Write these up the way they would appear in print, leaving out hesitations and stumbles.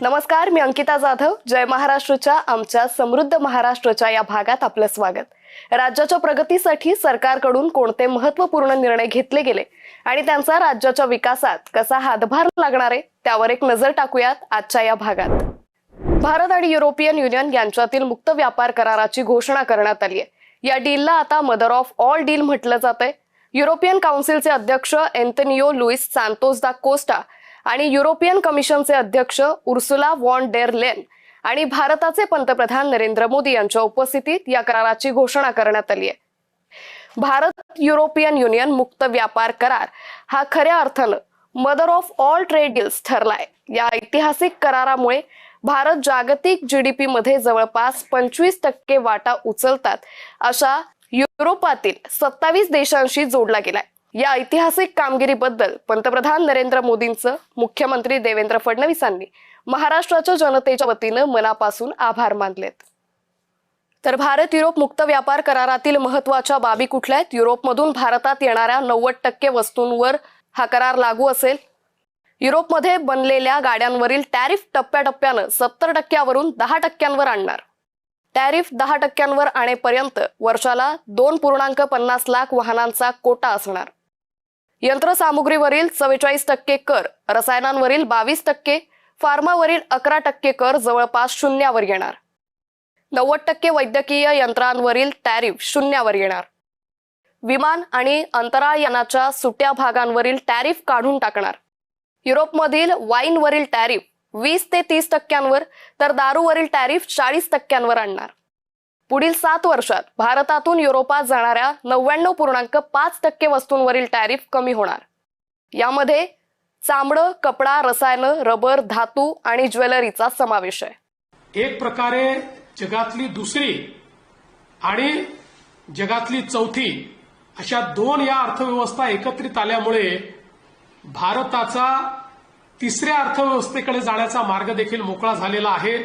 नमस्कार, मी अंकिता जाधव. जय महाराष्ट्रच्या आमच्या समृद्ध महाराष्ट्राच्या या भागात आपलं स्वागत. राज्याच्या प्रगतीसाठी सरकारकडून कोणते महत्त्वपूर्ण निर्णय घेतले गेले आणि त्यांचा राज्याच्या विकासात कसा हातभार लागणार आहे त्यावर एक नजर टाकूयात आजच्या या भागात. भारत आणि युरोपियन युनियन यांच्यातील मुक्त व्यापार कराराची घोषणा करण्यात आली आहे. या डीलला आता मदर ऑफ ऑल डील म्हटलं जातंय. युरोपियन काउन्सिलचे अध्यक्ष एंटोनियो लुईस सांतोस दा कोस्टा आणि युरोपियन कमिशनचे अध्यक्ष उर्सुला वॉन डेर लेन आणि भारताचे पंतप्रधान नरेंद्र मोदी यांच्या उपस्थितीत या कराराची घोषणा करण्यात आली आहे. भारत युरोपियन युनियन मुक्त व्यापार करार हा खऱ्या अर्थानं mother of all trade deals ठरलाय. या ऐतिहासिक करारामुळे भारत जागतिक जीडीपी मध्ये जवळपास 25% वाटा उचलतात अशा युरोपातील 27 देशांशी जोडला गेलाय. या ऐतिहासिक कामगिरीबद्दल पंतप्रधान नरेंद्र मोदींचं मुख्यमंत्री देवेंद्र फडणवीसांनी महाराष्ट्राच्या जनतेच्या वतीनं मनापासून आभार मानलेत. तर भारत युरोप मुक्त व्यापार करारातील महत्त्वाच्या बाबी कुठल्या आहेत? युरोपमधून भारतात येणाऱ्या 90% वस्तूंवर हा करार लागू असेल. युरोपमध्ये बनलेल्या गाड्यांवरील टॅरिफ टप्प्याटप्प्यानं 70% वरून 10% आणणार. टॅरिफ 10% आणेपर्यंत वर्षाला 2.50 लाख वाहनांचा कोटा असणार. यंत्रसामुग्रीवरील 44% कर, रसायनांवरील 22%, फार्मावरील 11% कर जवळपास शून्यावर येणार. 90% वैद्यकीय यंत्रांवरील टॅरिफ शून्यावर येणार. विमान आणि अंतराळयानाच्या सुट्या भागांवरील टॅरिफ काढून टाकणार. युरोपमधील वाईनवरील टॅरिफ 20 ते 30% तर दारूवरील टॅरिफ 40% आणणार. पुढील 7 वर्षात भारतातून युरोपात जाणाऱ्या 99.5% वस्तूंवरील टॅरिफ कमी होणार. यामध्ये चामडं, कपडा, रसायनं, रबर, धातू आणि ज्वेलरीचा समावेश आहे. एक प्रकारे जगातली दुसरी आणि जगातली चौथी अशा 2 या अर्थव्यवस्था एकत्रित आल्यामुळे भारताचा तिसऱ्या अर्थव्यवस्थेकडे जाण्याचा मार्ग देखील मोकळा झालेला आहे.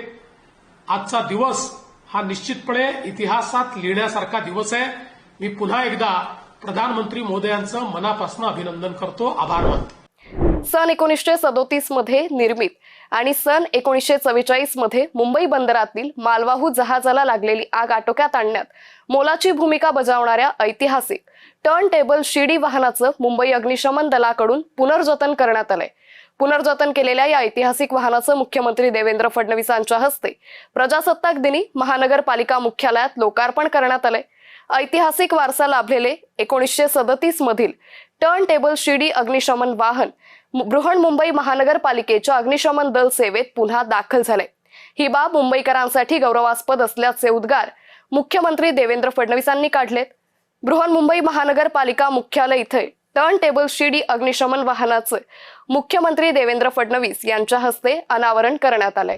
आजचा दिवस हा निश्चितपणे इतिहासात लिहिण्यासारखा दिवस आहे. मी पुन्हा एकदा प्रधानमंत्री मोदयांचं मनापासून अभिनंदन करतो, आभार मानतो. सन 1937 मध्ये निर्मित आणि सन 1944 मध्ये मुंबई बंदरातील मालवाहू जहाजाला लागलेली आग आटोक्यात आणण्यात मोलाची भूमिका बजावणाऱ्या ऐतिहासिक टर्न टेबल शिडी वाहनाचं मुंबई अग्निशमन दलाकडून पुनर्जतन करण्यात आलंय. पुनर्जतन केलेल्या या ऐतिहासिक वाहनाचं मुख्यमंत्री देवेंद्र फडणवीसांच्या हस्ते प्रजासत्ताक दिनी महानगरपालिका मुख्यालयात लोकार्पण करण्यात आलंय. ऐतिहासिक वारसा लाभलेले 1937 मधील टर्न टेबल शिडी अग्निशमन वाहन बृहन्मुंबई महानगरपालिकेच्या अग्निशमन दल सेवेत पुन्हा दाखल झाले. ही बाब मुंबईकरांसाठी गौरवास्पद असल्याचे उद्गार मुख्यमंत्री देवेंद्र फडणवीसांनी काढलेत. बृहन्मुंबई महानगरपालिका मुख्यालय इथे टर्न टेबल शिडी अग्निशमन वाहनाचं मुख्यमंत्री देवेंद्र फडणवीस यांच्या हस्ते अनावरण करण्यात आलंय.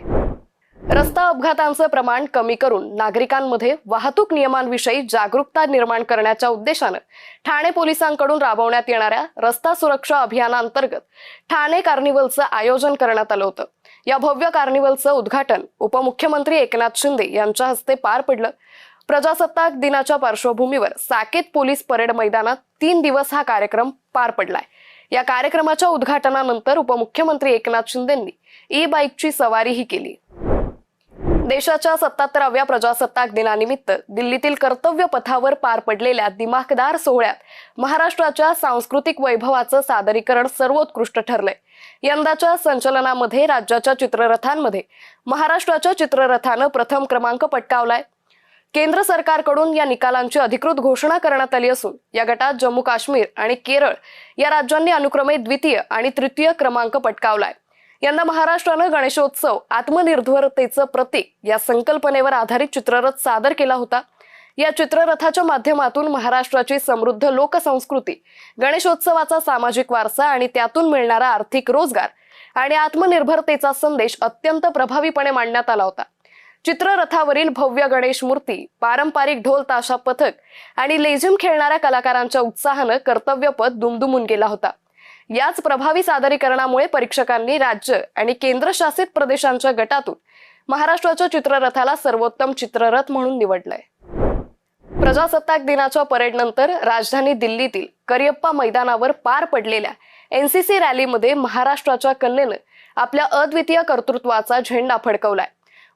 रस्ता अपघातांचं प्रमाण कमी करून नागरिकांमध्ये वाहतूक नियमांविषयी जागरूकता निर्माण करण्याच्या उद्देशानं ठाणे पोलिसांकडून राबवण्यात येणाऱ्या रस्ता सुरक्षा अभियानांतर्गत ठाणे कार्निवलचं आयोजन करण्यात आलं होतं. या भव्य कार्निवलचं उद्घाटन उपमुख्यमंत्री एकनाथ शिंदे यांच्या हस्ते पार पडलं. प्रजासत्ताक दिनाच्या पार्श्वभूमीवर साकेत पोलीस परेड मैदानात 3 दिवस हा कार्यक्रम पार पडलाय. या कार्यक्रमाच्या उद्घाटनानंतर उपमुख्यमंत्री एकनाथ शिंदेंनी ई बाईकची सवारीही केली. देशाच्या 77व्या प्रजासत्ताक दिनानिमित्त दिल्लीतील कर्तव्य पथावर पार पडलेल्या दिमाखदार सोहळ्यात महाराष्ट्राच्या सांस्कृतिक वैभवाचं सादरीकरण सर्वोत्कृष्ट ठरलंय. यंदाच्या संचलनामध्ये राज्याच्या चित्ररथांमध्ये महाराष्ट्राच्या चित्ररथानं प्रथम क्रमांक पटकावलाय. केंद्र सरकारकडून या निकालांची अधिकृत घोषणा करण्यात आली असून या गटात जम्मू काश्मीर आणि केरळ या राज्यांनी अनुक्रमे द्वितीय आणि तृतीय क्रमांक पटकावलाय. यंदा महाराष्ट्रानं गणेशोत्सव आत्मनिर्भरतेचं प्रतीक या संकल्पनेवर आधारित चित्ररथ सादर केला होता. या चित्ररथाच्या माध्यमातून महाराष्ट्राची समृद्ध लोकसंस्कृती, गणेशोत्सवाचा सामाजिक वारसा आणि त्यातून मिळणारा आर्थिक रोजगार आणि आत्मनिर्भरतेचा संदेश अत्यंत प्रभावीपणे मांडण्यात आला होता. चित्ररथावरील भव्य गणेश मूर्ती, पारंपरिक ढोल ताशा पथक आणि लेझिम खेळणाऱ्या कलाकारांच्या उत्साहानं कर्तव्यपथ दुमदुमून गेला होता. याच प्रभावी सादरीकरणामुळे परीक्षकांनी राज्य आणि केंद्रशासित प्रदेशांच्या गटातून महाराष्ट्राच्या चित्ररथाला सर्वोत्तम चित्ररथ म्हणून निवडलंय. प्रजासत्ताक दिनाच्या परेडनंतर राजधानी दिल्लीतील करियप्पा मैदानावर पार पडलेल्या एनसीसी रॅलीमध्ये महाराष्ट्राच्या कन्येनं आपल्या अद्वितीय कर्तृत्वाचा झेंडा फडकवलाय.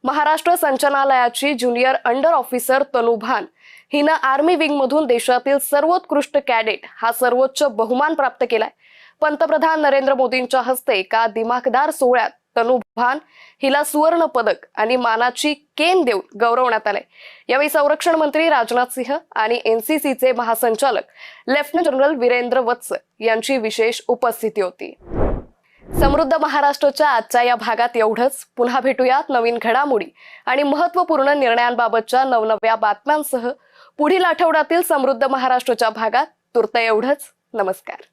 महाराष्ट्र संचालनालयाची ज्युनियर अंडर ऑफिसर तनू भान हिनं आर्मी विंग मधून देशातील सर्वोत्कृष्ट कॅडेट हा सर्वोच्च बहुमान प्राप्त केलाय. पंतप्रधान नरेंद्र मोदींच्या हस्ते एका दिमाखदार सोहळ्यात तनू भान हिला सुवर्ण पदक आणि मानाची केन देऊन गौरवण्यात आले. यावेळी संरक्षण मंत्री राजनाथ सिंह आणि एनसीसीचे महासंचालक लेफ्टनंट जनरल वीरेंद्र वत्स यांची विशेष उपस्थिती होती. समृद्ध महाराष्ट्राच्या आजच्या या भागात एवढंच. पुन्हा भेटूयात नवीन घडामोडी आणि महत्त्वपूर्ण निर्णयांबाबतच्या नवनव्या बातम्यांसह पुढील आठवड्यातील समृद्ध महाराष्ट्राच्या भागात. तूर्त एवढंच. नमस्कार.